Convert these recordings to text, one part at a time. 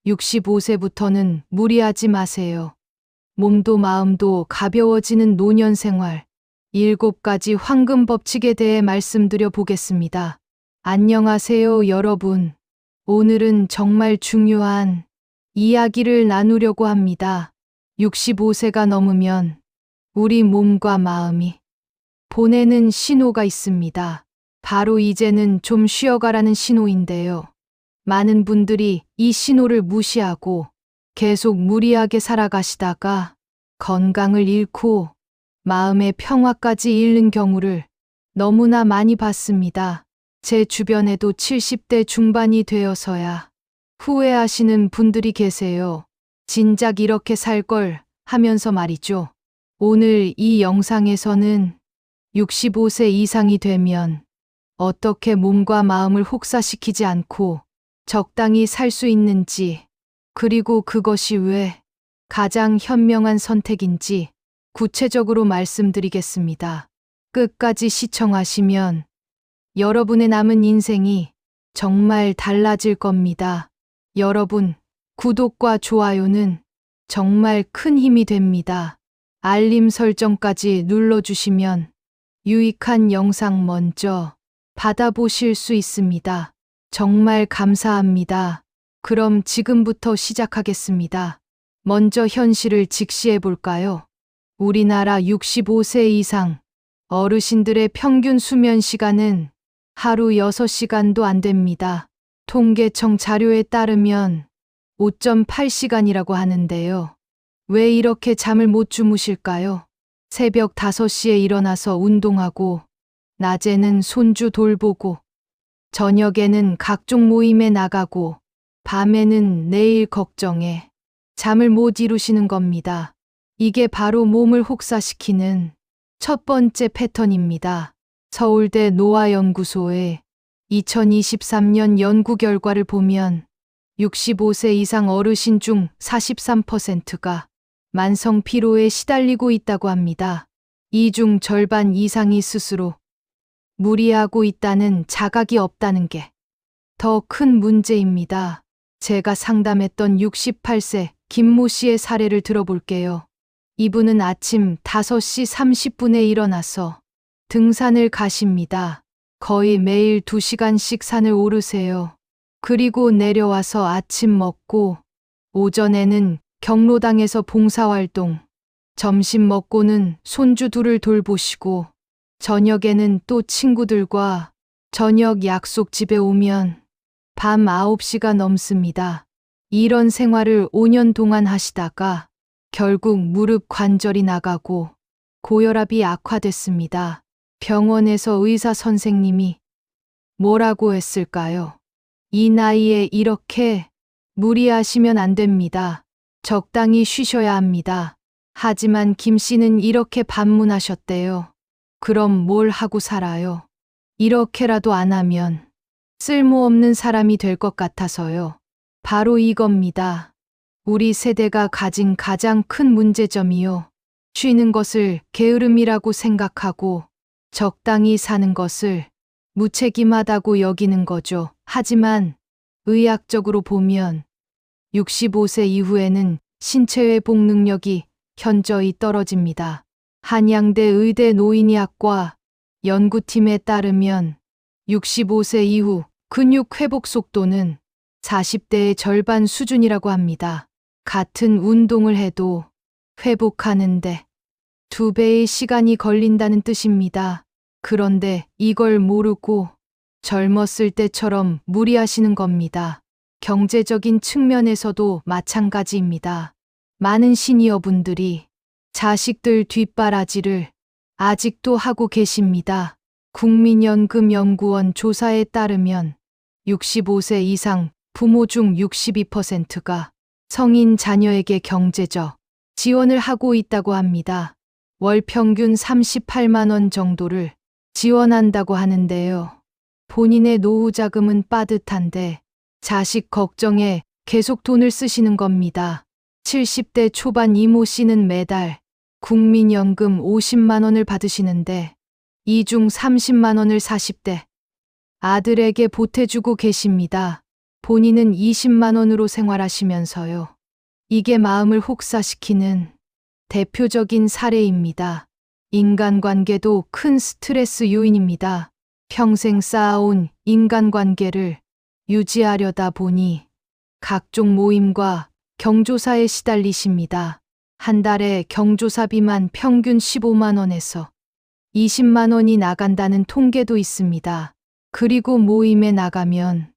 65세부터는 무리하지 마세요. 몸도 마음도 가벼워지는 노년 생활. 7가지 황금 법칙에 대해 말씀드려 보겠습니다. 안녕하세요, 여러분. 오늘은 정말 중요한 이야기를 나누려고 합니다. 65세가 넘으면 우리 몸과 마음이 보내는 신호가 있습니다. 바로 이제는 좀 쉬어가라는 신호인데요. 많은 분들이 이 신호를 무시하고 계속 무리하게 살아가시다가 건강을 잃고 마음의 평화까지 잃는 경우를 너무나 많이 봤습니다. 제 주변에도 70대 중반이 되어서야 후회하시는 분들이 계세요. 진작 이렇게 살 걸 하면서 말이죠. 오늘 이 영상에서는 65세 이상이 되면 어떻게 몸과 마음을 혹사시키지 않고 적당히 살 수 있는지, 그리고 그것이 왜 가장 현명한 선택인지 구체적으로 말씀드리겠습니다. 끝까지 시청하시면 여러분의 남은 인생이 정말 달라질 겁니다. 여러분, 구독과 좋아요는 정말 큰 힘이 됩니다. 알림 설정까지 눌러주시면 유익한 영상 먼저 받아보실 수 있습니다. 정말 감사합니다. 그럼 지금부터 시작하겠습니다. 먼저 현실을 직시해 볼까요? 우리나라 65세 이상 어르신들의 평균 수면 시간은 하루 6시간도 안 됩니다. 통계청 자료에 따르면 5.8시간이라고 하는데요. 왜 이렇게 잠을 못 주무실까요? 새벽 5시에 일어나서 운동하고, 낮에는 손주 돌보고, 저녁에는 각종 모임에 나가고, 밤에는 내일 걱정에 잠을 못 이루시는 겁니다. 이게 바로 몸을 혹사시키는 첫 번째 패턴입니다. 서울대 노화연구소의 2023년 연구 결과를 보면 65세 이상 어르신 중 43%가 만성 피로에 시달리고 있다고 합니다. 이 중 절반 이상이 스스로 무리하고 있다는 자각이 없다는 게 더 큰 문제입니다. 제가 상담했던 68세 김모 씨의 사례를 들어볼게요. 이분은 아침 5시 30분에 일어나서 등산을 가십니다. 거의 매일 2시간씩 산을 오르세요. 그리고 내려와서 아침 먹고, 오전에는 경로당에서 봉사활동, 점심 먹고는 손주 둘을 돌보시고, 저녁에는 또 친구들과 저녁 약속 집에 오면 밤 9시가 넘습니다. 이런 생활을 5년 동안 하시다가 결국 무릎 관절이 나가고 고혈압이 악화됐습니다. 병원에서 의사 선생님이 뭐라고 했을까요? 이 나이에 이렇게 무리하시면 안 됩니다. 적당히 쉬셔야 합니다. 하지만 김 씨는 이렇게 반문하셨대요. 그럼 뭘 하고 살아요? 이렇게라도 안 하면 쓸모없는 사람이 될 것 같아서요. 바로 이겁니다. 우리 세대가 가진 가장 큰 문제점이요. 쉬는 것을 게으름이라고 생각하고 적당히 사는 것을 무책임하다고 여기는 거죠. 하지만 의학적으로 보면 65세 이후에는 신체 회복 능력이 현저히 떨어집니다. 한양대 의대 노인의학과 연구팀에 따르면 65세 이후 근육 회복 속도는 40대의 절반 수준이라고 합니다. 같은 운동을 해도 회복하는데 2배의 시간이 걸린다는 뜻입니다. 그런데 이걸 모르고 젊었을 때처럼 무리하시는 겁니다. 경제적인 측면에서도 마찬가지입니다. 많은 시니어분들이 자식들 뒷바라지를 아직도 하고 계십니다. 국민연금연구원 조사에 따르면 65세 이상 부모 중 62%가 성인 자녀에게 경제적 지원을 하고 있다고 합니다. 월 평균 38만 원 정도를 지원한다고 하는데요. 본인의 노후 자금은 빠듯한데 자식 걱정에 계속 돈을 쓰시는 겁니다. 70대 초반 이모 씨는 매달 국민연금 50만 원을 받으시는데 이 중 30만 원을 40대 아들에게 보태주고 계십니다. 본인은 20만 원으로 생활하시면서요. 이게 마음을 혹사시키는 대표적인 사례입니다. 인간관계도 큰 스트레스 요인입니다. 평생 쌓아온 인간관계를 유지하려다 보니 각종 모임과 경조사에 시달리십니다. 한 달에 경조사비만 평균 15만 원에서 20만 원이 나간다는 통계도 있습니다. 그리고 모임에 나가면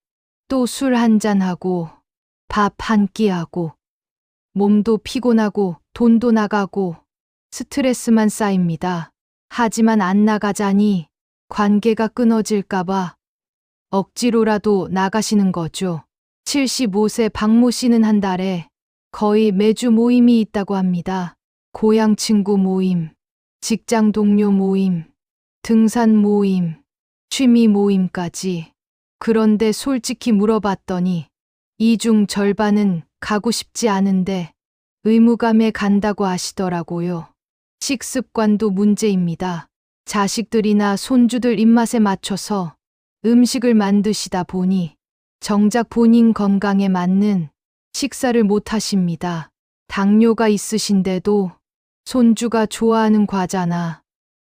또 술 한잔하고 밥 한 끼하고 몸도 피곤하고 돈도 나가고 스트레스만 쌓입니다. 하지만 안 나가자니 관계가 끊어질까봐 억지로라도 나가시는 거죠. 75세 박모 씨는 한 달에 거의 매주 모임이 있다고 합니다. 고향 친구 모임, 직장 동료 모임, 등산 모임, 취미 모임까지. 그런데 솔직히 물어봤더니 이 중 절반은 가고 싶지 않은데 의무감에 간다고 하시더라고요. 식습관도 문제입니다. 자식들이나 손주들 입맛에 맞춰서 음식을 만드시다 보니 정작 본인 건강에 맞는 식사를 못 하십니다. 당뇨가 있으신데도 손주가 좋아하는 과자나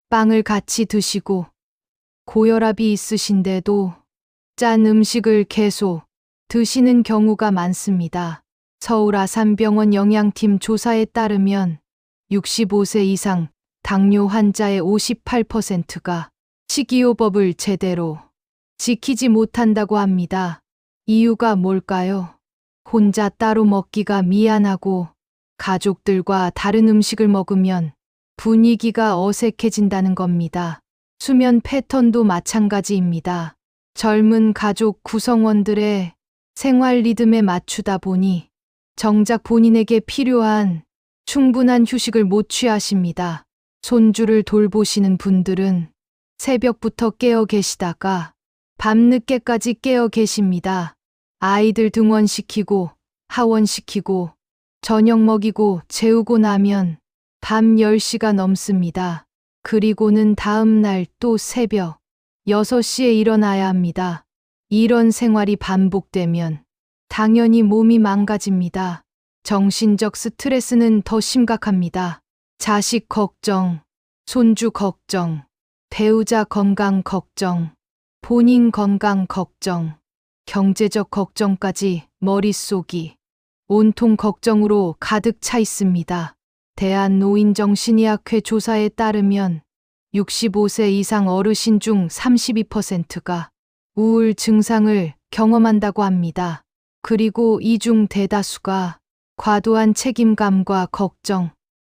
빵을 같이 드시고 고혈압이 있으신데도 짠 음식을 계속 드시는 경우가 많습니다. 서울 아산병원 영양팀 조사에 따르면 65세 이상 당뇨 환자의 58%가 식이요법을 제대로 지키지 못한다고 합니다. 이유가 뭘까요? 혼자 따로 먹기가 미안하고 가족들과 다른 음식을 먹으면 분위기가 어색해진다는 겁니다. 수면 패턴도 마찬가지입니다. 젊은 가족 구성원들의 생활 리듬에 맞추다 보니 정작 본인에게 필요한 충분한 휴식을 못 취하십니다. 손주를 돌보시는 분들은 새벽부터 깨어 계시다가 밤늦게까지 깨어 계십니다. 아이들 등원시키고 하원시키고 저녁 먹이고 재우고 나면 밤 10시가 넘습니다. 그리고는 다음 날 또 새벽 6시에 일어나야 합니다. 이런 생활이 반복되면 당연히 몸이 망가집니다. 정신적 스트레스는 더 심각합니다. 자식 걱정, 손주 걱정, 배우자 건강 걱정, 본인 건강 걱정, 경제적 걱정까지 머릿속이 온통 걱정으로 가득 차 있습니다. 대한노인정신의학회 조사에 따르면 65세 이상 어르신 중 32%가 우울 증상을 경험한다고 합니다. 그리고 이 중 대다수가 과도한 책임감과 걱정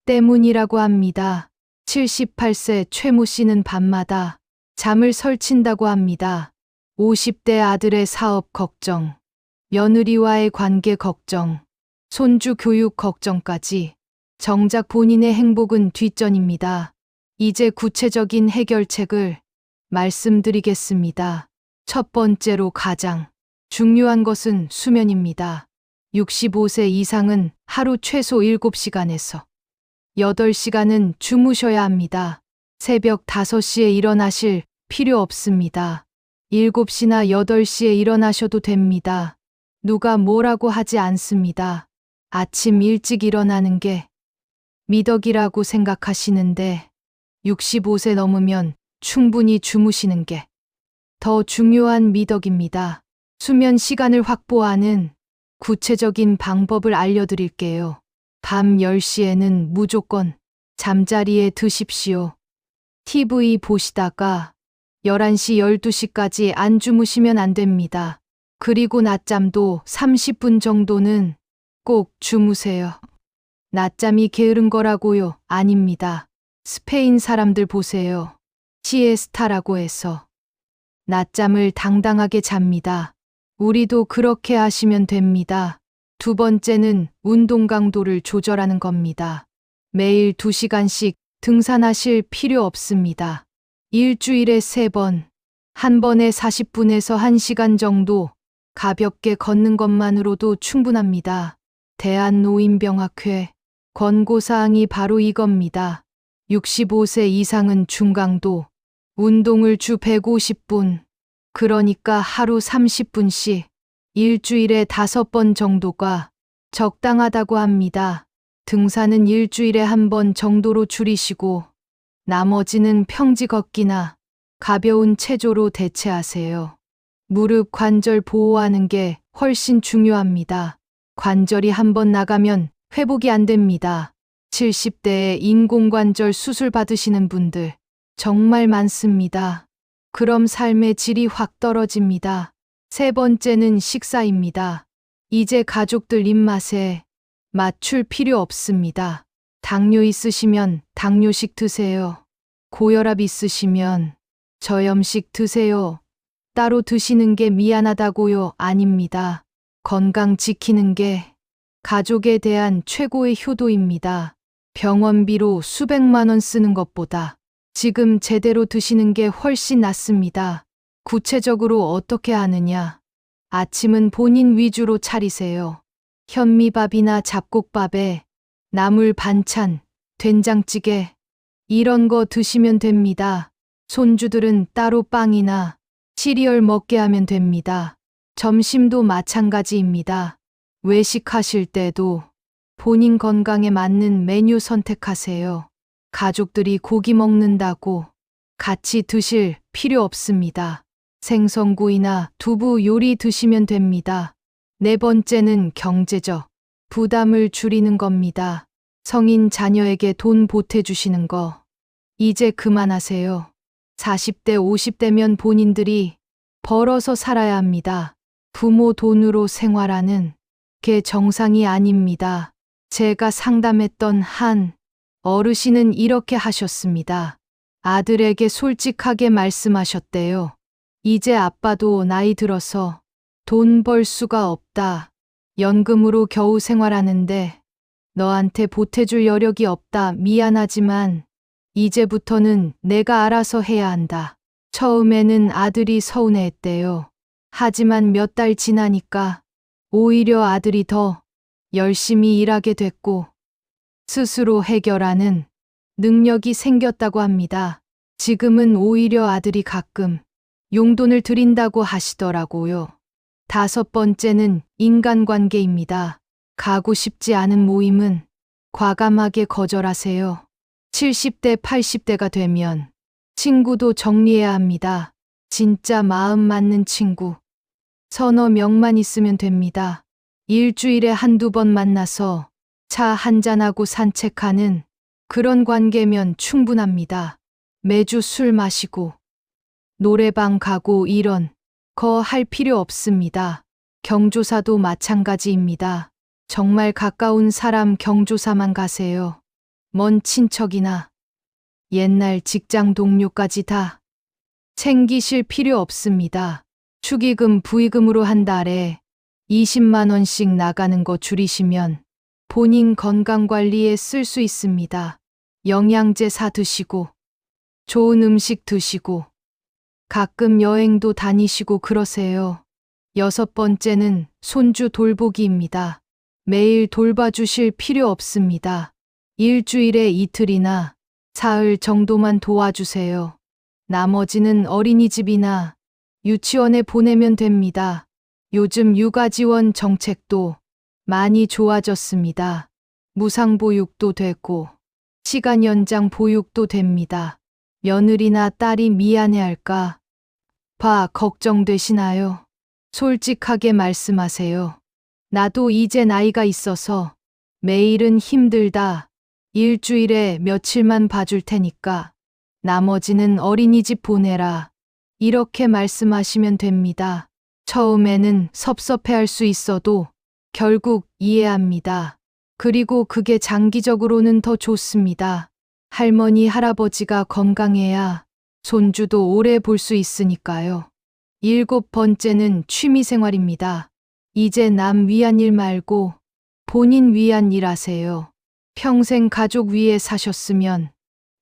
때문이라고 합니다. 78세 최모 씨는 밤마다 잠을 설친다고 합니다. 50대 아들의 사업 걱정, 며느리와의 관계 걱정, 손주 교육 걱정까지 정작 본인의 행복은 뒷전입니다. 이제 구체적인 해결책을 말씀드리겠습니다. 첫 번째로 가장 중요한 것은 수면입니다. 65세 이상은 하루 최소 7시간에서 8시간은 주무셔야 합니다. 새벽 5시에 일어나실 필요 없습니다. 7시나 8시에 일어나셔도 됩니다. 누가 뭐라고 하지 않습니다. 아침 일찍 일어나는 게 미덕이라고 생각하시는데 65세 넘으면 충분히 주무시는 게 더 중요한 미덕입니다. 수면 시간을 확보하는 구체적인 방법을 알려드릴게요. 밤 10시에는 무조건 잠자리에 드십시오. TV 보시다가 11시, 12시까지 안 주무시면 안 됩니다. 그리고 낮잠도 30분 정도는 꼭 주무세요. 낮잠이 게으른 거라고요? 아닙니다. 스페인 사람들 보세요. 시에스타라고 해서 낮잠을 당당하게 잡니다. 우리도 그렇게 하시면 됩니다. 두 번째는 운동 강도를 조절하는 겁니다. 매일 2시간씩 등산하실 필요 없습니다. 일주일에 3번, 한 번에 40분에서 1시간 정도 가볍게 걷는 것만으로도 충분합니다. 대한노인병학회 권고사항이 바로 이겁니다. 65세 이상은 중강도 운동을 주 150분, 그러니까 하루 30분씩 일주일에 5번 정도가 적당하다고 합니다. 등산은 일주일에 1번 정도로 줄이시고 나머지는 평지 걷기나 가벼운 체조로 대체하세요. 무릎 관절 보호하는 게 훨씬 중요합니다. 관절이 1번 나가면 회복이 안 됩니다. 70대에 인공관절 수술 받으시는 분들 정말 많습니다. 그럼 삶의 질이 확 떨어집니다. 세 번째는 식사입니다. 이제 가족들 입맛에 맞출 필요 없습니다. 당뇨 있으시면 당뇨식 드세요. 고혈압 있으시면 저염식 드세요. 따로 드시는 게 미안하다고요? 아닙니다. 건강 지키는 게 가족에 대한 최고의 효도입니다. 병원비로 수백만 원 쓰는 것보다 지금 제대로 드시는 게 훨씬 낫습니다. 구체적으로 어떻게 하느냐? 아침은 본인 위주로 차리세요. 현미밥이나 잡곡밥에 나물 반찬, 된장찌개 이런 거 드시면 됩니다. 손주들은 따로 빵이나 시리얼 먹게 하면 됩니다. 점심도 마찬가지입니다. 외식하실 때도 본인 건강에 맞는 메뉴 선택하세요. 가족들이 고기 먹는다고 같이 드실 필요 없습니다. 생선구이나 두부 요리 드시면 됩니다. 네 번째는 경제적 부담을 줄이는 겁니다. 성인 자녀에게 돈 보태주시는 거 이제 그만하세요. 40대, 50대면 본인들이 벌어서 살아야 합니다. 부모 돈으로 생활하는 게 정상이 아닙니다. 제가 상담했던 한 어르신은 이렇게 하셨습니다. 아들에게 솔직하게 말씀하셨대요. 이제 아빠도 나이 들어서 돈 벌 수가 없다. 연금으로 겨우 생활하는데 너한테 보태줄 여력이 없다. 미안하지만 이제부터는 내가 알아서 해야 한다. 처음에는 아들이 서운해했대요. 하지만 몇 달 지나니까 오히려 아들이 더 열심히 일하게 됐고 스스로 해결하는 능력이 생겼다고 합니다. 지금은 오히려 아들이 가끔 용돈을 드린다고 하시더라고요. 5번째는 인간관계입니다. 가고 싶지 않은 모임은 과감하게 거절하세요. 70대, 80대가 되면 친구도 정리해야 합니다. 진짜 마음 맞는 친구. 서너 명만 있으면 됩니다. 일주일에 1~2번 만나서 차 한잔하고 산책하는 그런 관계면 충분합니다. 매주 술 마시고 노래방 가고 이런 거 할 필요 없습니다. 경조사도 마찬가지입니다. 정말 가까운 사람 경조사만 가세요. 먼 친척이나 옛날 직장 동료까지 다 챙기실 필요 없습니다. 축의금, 부의금으로 한 달에 20만 원씩 나가는 거 줄이시면 본인 건강관리에 쓸 수 있습니다. 영양제 사 드시고 좋은 음식 드시고 가끔 여행도 다니시고 그러세요. 6번째는 손주 돌보기입니다. 매일 돌봐주실 필요 없습니다. 일주일에 이틀이나 사흘 정도만 도와주세요. 나머지는 어린이집이나 유치원에 보내면 됩니다. 요즘 육아지원 정책도 많이 좋아졌습니다. 무상보육도 되고 시간 연장 보육도 됩니다. 며느리나 딸이 미안해할까 봐 걱정되시나요? 솔직하게 말씀하세요. 나도 이제 나이가 있어서 매일은 힘들다. 일주일에 며칠만 봐줄 테니까 나머지는 어린이집 보내라. 이렇게 말씀하시면 됩니다. 처음에는 섭섭해할 수 있어도 결국 이해합니다. 그리고 그게 장기적으로는 더 좋습니다. 할머니, 할아버지가 건강해야 손주도 오래 볼 수 있으니까요. 7번째는 취미생활입니다. 이제 남 위한 일 말고 본인 위한 일 하세요. 평생 가족 위해 사셨으면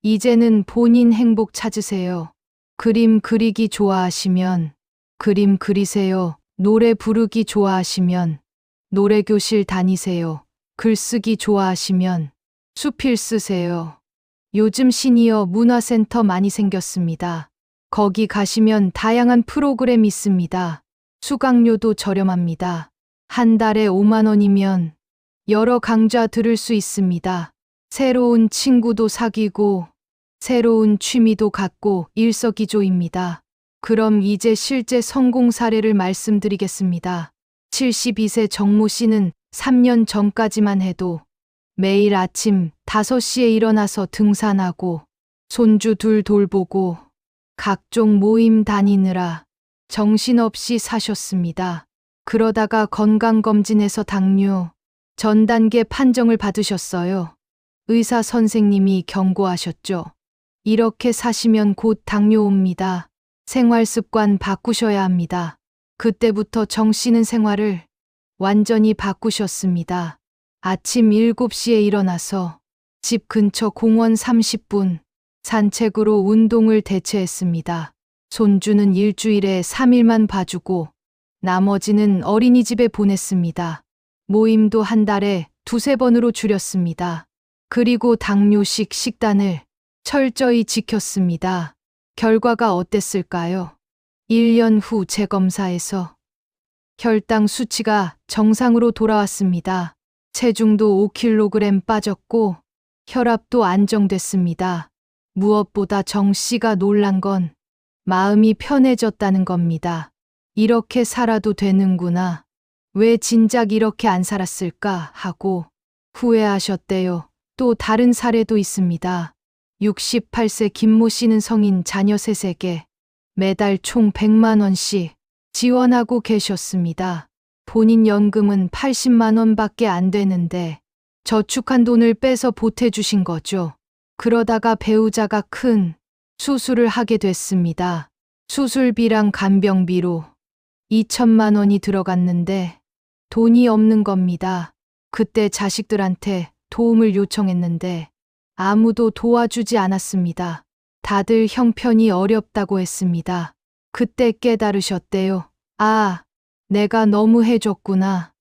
이제는 본인 행복 찾으세요. 그림 그리기 좋아하시면 그림 그리세요. 노래 부르기 좋아하시면 노래교실 다니세요. 글쓰기 좋아하시면 수필 쓰세요. 요즘 시니어 문화센터 많이 생겼습니다. 거기 가시면 다양한 프로그램 있습니다. 수강료도 저렴합니다. 한 달에 5만 원이면 여러 강좌 들을 수 있습니다. 새로운 친구도 사귀고 새로운 취미도 갖고 일석이조입니다. 그럼 이제 실제 성공 사례를 말씀드리겠습니다. 72세 정모 씨는 3년 전까지만 해도 매일 아침 5시에 일어나서 등산하고 손주 둘 돌보고 각종 모임 다니느라 정신없이 사셨습니다. 그러다가 건강검진에서 당뇨 전 단계 판정을 받으셨어요. 의사 선생님이 경고하셨죠. 이렇게 사시면 곧 당뇨 옵니다. 생활 습관 바꾸셔야 합니다. 그때부터 정 씨는 생활을 완전히 바꾸셨습니다. 아침 7시에 일어나서 집 근처 공원 30분 산책으로 운동을 대체했습니다. 손주는 일주일에 3일만 봐주고 나머지는 어린이집에 보냈습니다. 모임도 한 달에 2~3번으로 줄였습니다. 그리고 당뇨식 식단을 철저히 지켰습니다. 결과가 어땠을까요? 1년 후 재검사에서 혈당 수치가 정상으로 돌아왔습니다. 체중도 5kg 빠졌고 혈압도 안정됐습니다. 무엇보다 정 씨가 놀란 건 마음이 편해졌다는 겁니다. 이렇게 살아도 되는구나. 왜 진작 이렇게 안 살았을까 하고 후회하셨대요. 또 다른 사례도 있습니다. 68세 김모 씨는 성인 자녀 3세에게 매달 총 100만 원씩 지원하고 계셨습니다. 본인 연금은 80만 원밖에 안 되는데 저축한 돈을 빼서 보태주신 거죠. 그러다가 배우자가 큰 수술을 하게 됐습니다. 수술비랑 간병비로 2천만 원이 들어갔는데 돈이 없는 겁니다. 그때 자식들한테 도움을 요청했는데 아무도 도와주지 않았습니다. 다들 형편이 어렵다고 했습니다. 그때 깨달으셨대요. 아, 내가 너무 해줬구나.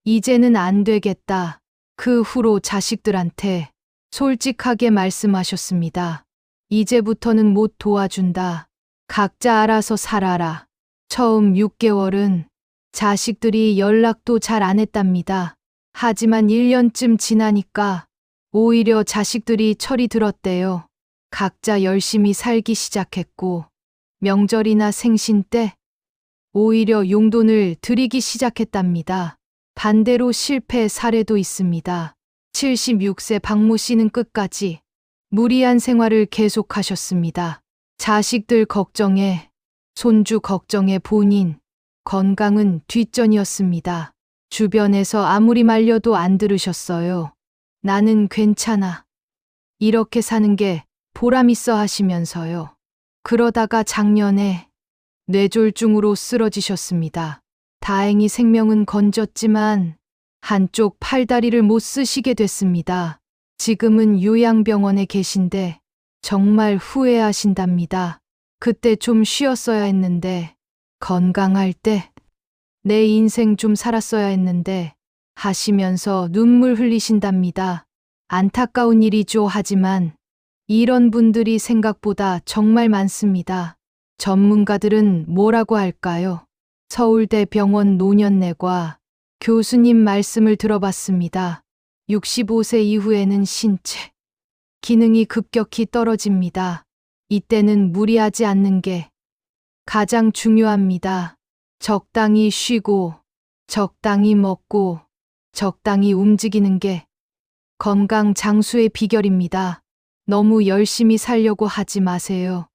이제는 안 되겠다. 그 후로 자식들한테 솔직하게 말씀하셨습니다. 이제부터는 못 도와준다. 각자 알아서 살아라. 처음 6개월은 자식들이 연락도 잘 안 했답니다. 하지만 1년쯤 지나니까 오히려 자식들이 철이 들었대요. 각자 열심히 살기 시작했고 명절이나 생신 때 오히려 용돈을 드리기 시작했답니다. 반대로 실패 사례도 있습니다. 76세 박모 씨는 끝까지 무리한 생활을 계속하셨습니다. 자식들 걱정에, 손주 걱정에 본인 건강은 뒷전이었습니다. 주변에서 아무리 말려도 안 들으셨어요. 나는 괜찮아. 이렇게 사는 게 보람 있어 하시면서요. 그러다가 작년에 뇌졸중으로 쓰러지셨습니다. 다행히 생명은 건졌지만 한쪽 팔다리를 못 쓰시게 됐습니다. 지금은 요양병원에 계신데 정말 후회하신답니다. 그때 좀 쉬었어야 했는데, 건강할 때 내 인생 좀 살았어야 했는데 하시면서 눈물 흘리신답니다. 안타까운 일이죠. 하지만 이런 분들이 생각보다 정말 많습니다. 전문가들은 뭐라고 할까요? 서울대 병원 노년내과 교수님 말씀을 들어봤습니다. 65세 이후에는 신체 기능이 급격히 떨어집니다. 이때는 무리하지 않는 게 가장 중요합니다. 적당히 쉬고, 적당히 먹고, 적당히 움직이는 게 건강 장수의 비결입니다. 너무 열심히 살려고 하지 마세요.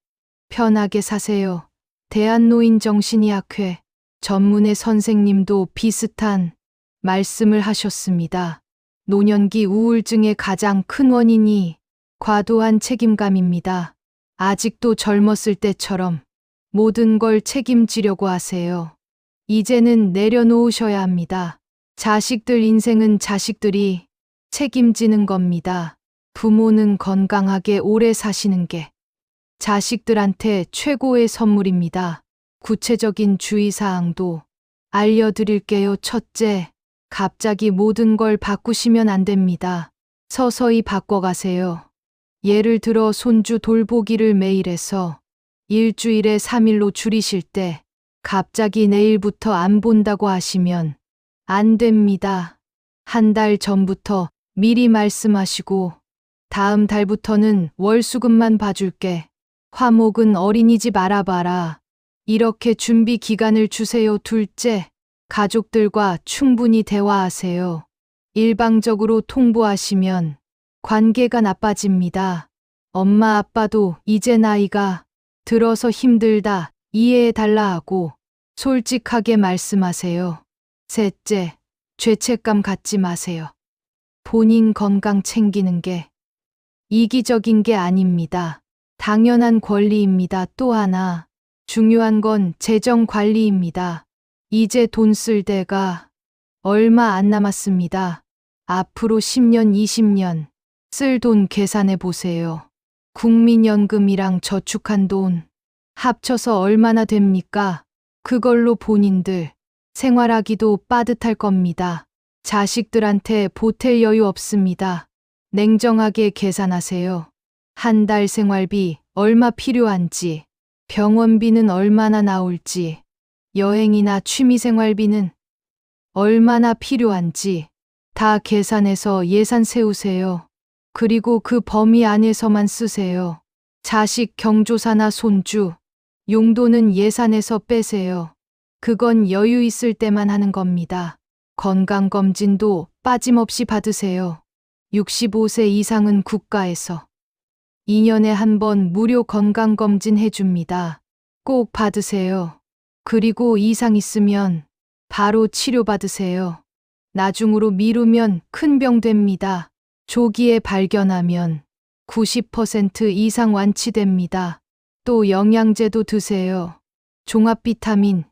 편하게 사세요. 대한노인정신의학회 전문의 선생님도 비슷한 말씀을 하셨습니다. 노년기 우울증의 가장 큰 원인이 과도한 책임감입니다. 아직도 젊었을 때처럼 모든 걸 책임지려고 하세요. 이제는 내려놓으셔야 합니다. 자식들 인생은 자식들이 책임지는 겁니다. 부모는 건강하게 오래 사시는 게 자식들한테 최고의 선물입니다. 구체적인 주의사항도 알려드릴게요. 첫째, 갑자기 모든 걸 바꾸시면 안 됩니다. 서서히 바꿔가세요. 예를 들어 손주 돌보기를 매일 해서 일주일에 3일로 줄이실 때 갑자기 내일부터 안 본다고 하시면 안 됩니다. 한 달 전부터 미리 말씀하시고 다음 달부터는 월수금만 봐줄게. 화목은 어린이집 알아봐라. 이렇게 준비 기간을 주세요. 둘째, 가족들과 충분히 대화하세요. 일방적으로 통보하시면 관계가 나빠집니다. 엄마 아빠도 이제 나이가 들어서 힘들다 이해해달라 하고 솔직하게 말씀하세요. 셋째, 죄책감 갖지 마세요. 본인 건강 챙기는 게 이기적인 게 아닙니다. 당연한 권리입니다. 또 하나, 중요한 건 재정 관리입니다. 이제 돈 쓸 때가 얼마 안 남았습니다. 앞으로 10년, 20년 쓸 돈 계산해 보세요. 국민연금이랑 저축한 돈 합쳐서 얼마나 됩니까? 그걸로 본인들 생활하기도 빠듯할 겁니다. 자식들한테 보탤 여유 없습니다. 냉정하게 계산하세요. 한 달 생활비 얼마 필요한지, 병원비는 얼마나 나올지, 여행이나 취미생활비는 얼마나 필요한지 다 계산해서 예산 세우세요. 그리고 그 범위 안에서만 쓰세요. 자식 경조사나 손주, 용돈은 예산에서 빼세요. 그건 여유 있을 때만 하는 겁니다. 건강검진도 빠짐없이 받으세요. 65세 이상은 국가에서 2년에 한 번 무료 건강검진 해줍니다. 꼭 받으세요. 그리고 이상 있으면 바로 치료받으세요. 나중으로 미루면 큰 병 됩니다. 조기에 발견하면 90% 이상 완치됩니다. 또 영양제도 드세요. 종합 비타민,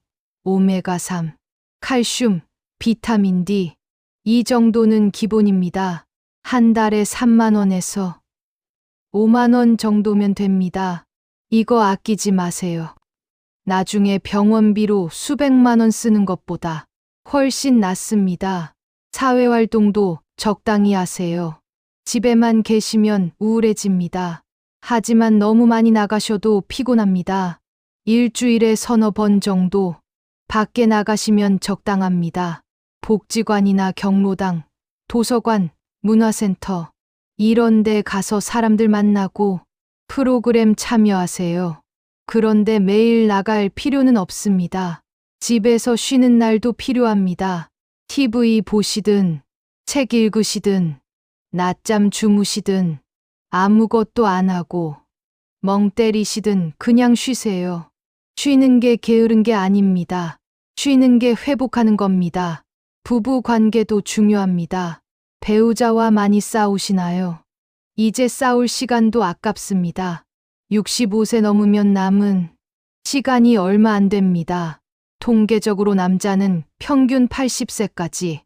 오메가3, 칼슘, 비타민 D. 이 정도는 기본입니다. 한 달에 3만 원에서 5만 원 정도면 됩니다. 이거 아끼지 마세요. 나중에 병원비로 수백만 원 쓰는 것보다 훨씬 낫습니다. 사회활동도 적당히 하세요. 집에만 계시면 우울해집니다. 하지만 너무 많이 나가셔도 피곤합니다. 일주일에 서너 번 정도 밖에 나가시면 적당합니다. 복지관이나 경로당, 도서관, 문화센터 이런 데 가서 사람들 만나고 프로그램 참여하세요. 그런데 매일 나갈 필요는 없습니다. 집에서 쉬는 날도 필요합니다. TV 보시든 책 읽으시든 낮잠 주무시든 아무것도 안 하고 멍 때리시든 그냥 쉬세요. 쉬는 게 게으른 게 아닙니다. 쉬는 게 회복하는 겁니다. 부부 관계도 중요합니다. 배우자와 많이 싸우시나요? 이제 싸울 시간도 아깝습니다. 65세 넘으면 남은 시간이 얼마 안 됩니다. 통계적으로 남자는 평균 80세까지,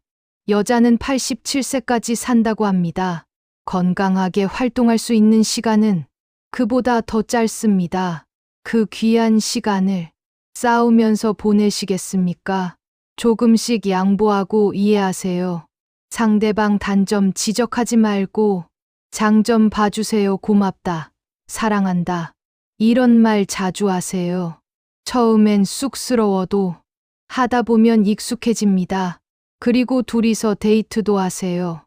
여자는 87세까지 산다고 합니다. 건강하게 활동할 수 있는 시간은 그보다 더 짧습니다. 그 귀한 시간을 싸우면서 보내시겠습니까? 조금씩 양보하고 이해하세요. 상대방 단점 지적하지 말고 장점 봐주세요. 고맙다. 사랑한다. 이런 말 자주 하세요. 처음엔 쑥스러워도 하다 보면 익숙해집니다. 그리고 둘이서 데이트도 하세요.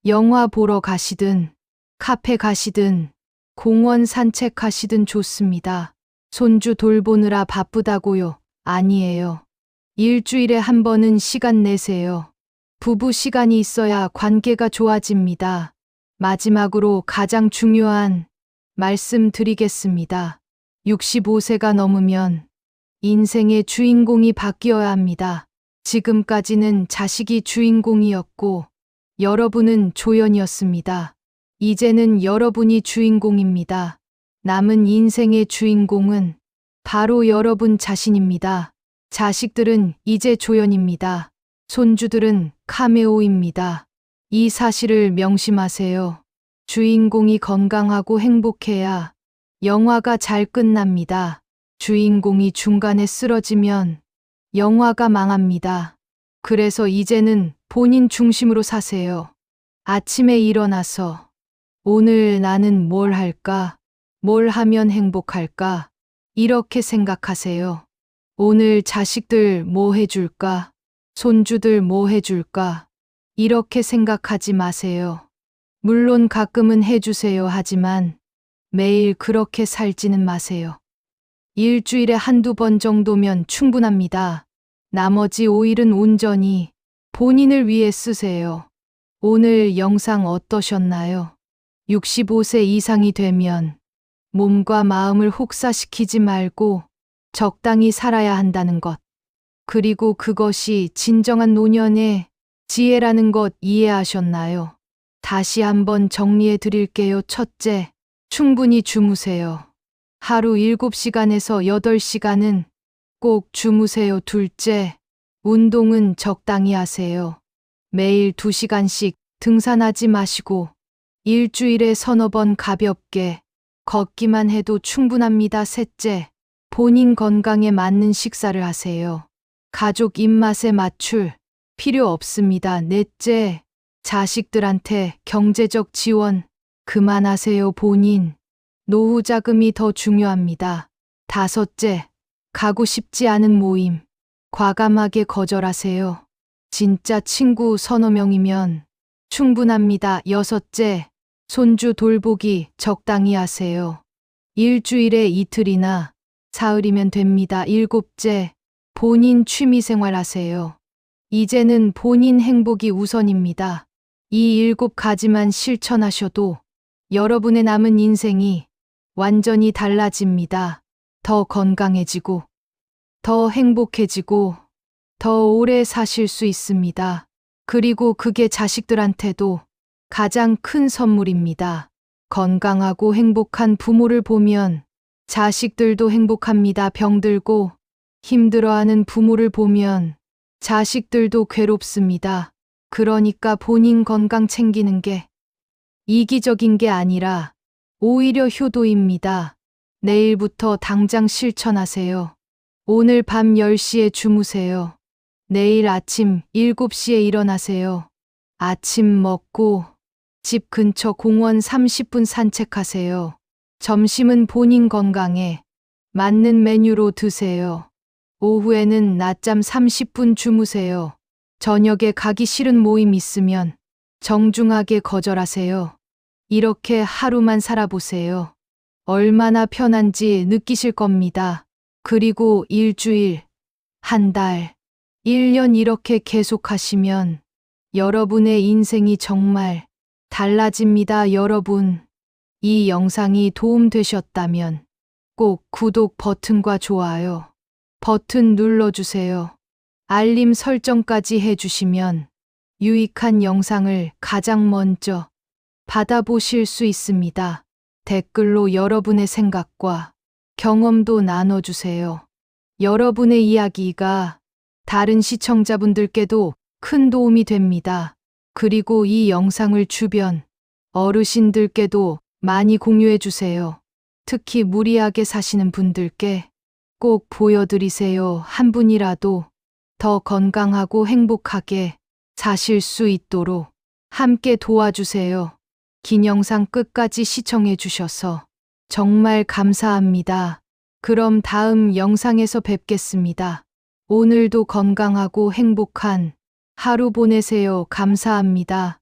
영화 보러 가시든 카페 가시든 공원 산책하시든 좋습니다. 손주 돌보느라 바쁘다고요? 아니에요. 일주일에 한 번은 시간 내세요. 부부 시간이 있어야 관계가 좋아집니다. 마지막으로 가장 중요한 말씀 드리겠습니다. 65세가 넘으면 인생의 주인공이 바뀌어야 합니다. 지금까지는 자식이 주인공이었고 여러분은 조연이었습니다. 이제는 여러분이 주인공입니다. 남은 인생의 주인공은 바로 여러분 자신입니다. 자식들은 이제 조연입니다. 손주들은 카메오입니다. 이 사실을 명심하세요. 주인공이 건강하고 행복해야 영화가 잘 끝납니다. 주인공이 중간에 쓰러지면 영화가 망합니다. 그래서 이제는 본인 중심으로 사세요. 아침에 일어나서 오늘 나는 뭘 할까? 뭘 하면 행복할까? 이렇게 생각하세요. 오늘 자식들 뭐 해줄까? 손주들 뭐 해줄까? 이렇게 생각하지 마세요. 물론 가끔은 해주세요 하지만 매일 그렇게 살지는 마세요. 일주일에 한두 번 정도면 충분합니다. 나머지 5일은 온전히 본인을 위해 쓰세요. 오늘 영상 어떠셨나요? 65세 이상이 되면 몸과 마음을 혹사시키지 말고 적당히 살아야 한다는 것. 그리고 그것이 진정한 노년의 지혜라는 것 이해하셨나요? 다시 한번 정리해 드릴게요. 첫째, 충분히 주무세요. 하루 7시간에서 8시간은 꼭 주무세요. 둘째, 운동은 적당히 하세요. 매일 2시간씩 등산하지 마시고 일주일에 서너 번 가볍게 걷기만 해도 충분합니다. 셋째, 본인 건강에 맞는 식사를 하세요. 가족 입맛에 맞출 필요 없습니다. 넷째, 자식들한테 경제적 지원 그만하세요. 본인 노후 자금이 더 중요합니다. 다섯째, 가고 싶지 않은 모임 과감하게 거절하세요. 진짜 친구 서너 명이면 충분합니다. 여섯째, 손주 돌보기 적당히 하세요. 일주일에 이틀이나 사흘이면 됩니다. 일곱째, 본인 취미생활 하세요. 이제는 본인 행복이 우선입니다. 이 7가지만 실천하셔도 여러분의 남은 인생이 완전히 달라집니다. 더 건강해지고, 더 행복해지고, 더 오래 사실 수 있습니다. 그리고 그게 자식들한테도 가장 큰 선물입니다. 건강하고 행복한 부모를 보면 자식들도 행복합니다. 병들고 힘들어하는 부모를 보면 자식들도 괴롭습니다. 그러니까 본인 건강 챙기는 게 이기적인 게 아니라 오히려 효도입니다. 내일부터 당장 실천하세요. 오늘 밤 10시에 주무세요. 내일 아침 7시에 일어나세요. 아침 먹고 집 근처 공원 30분 산책하세요. 점심은 본인 건강에 맞는 메뉴로 드세요. 오후에는 낮잠 30분 주무세요. 저녁에 가기 싫은 모임 있으면 정중하게 거절하세요. 이렇게 하루만 살아보세요. 얼마나 편한지 느끼실 겁니다. 그리고 일주일, 한 달, 1년 이렇게 계속하시면 여러분의 인생이 정말 달라집니다. 여러분, 이 영상이 도움되셨다면 꼭 구독 버튼과 좋아요 버튼 눌러주세요. 알림 설정까지 해주시면 유익한 영상을 가장 먼저 받아보실 수 있습니다. 댓글로 여러분의 생각과 경험도 나눠주세요. 여러분의 이야기가 다른 시청자분들께도 큰 도움이 됩니다. 그리고 이 영상을 주변 어르신들께도 많이 공유해주세요. 특히 무리하게 사시는 분들께 꼭 보여드리세요. 한 분이라도 더 건강하고 행복하게 사실 수 있도록 함께 도와주세요. 긴 영상 끝까지 시청해 주셔서 정말 감사합니다. 그럼 다음 영상에서 뵙겠습니다. 오늘도 건강하고 행복한 하루 보내세요. 감사합니다.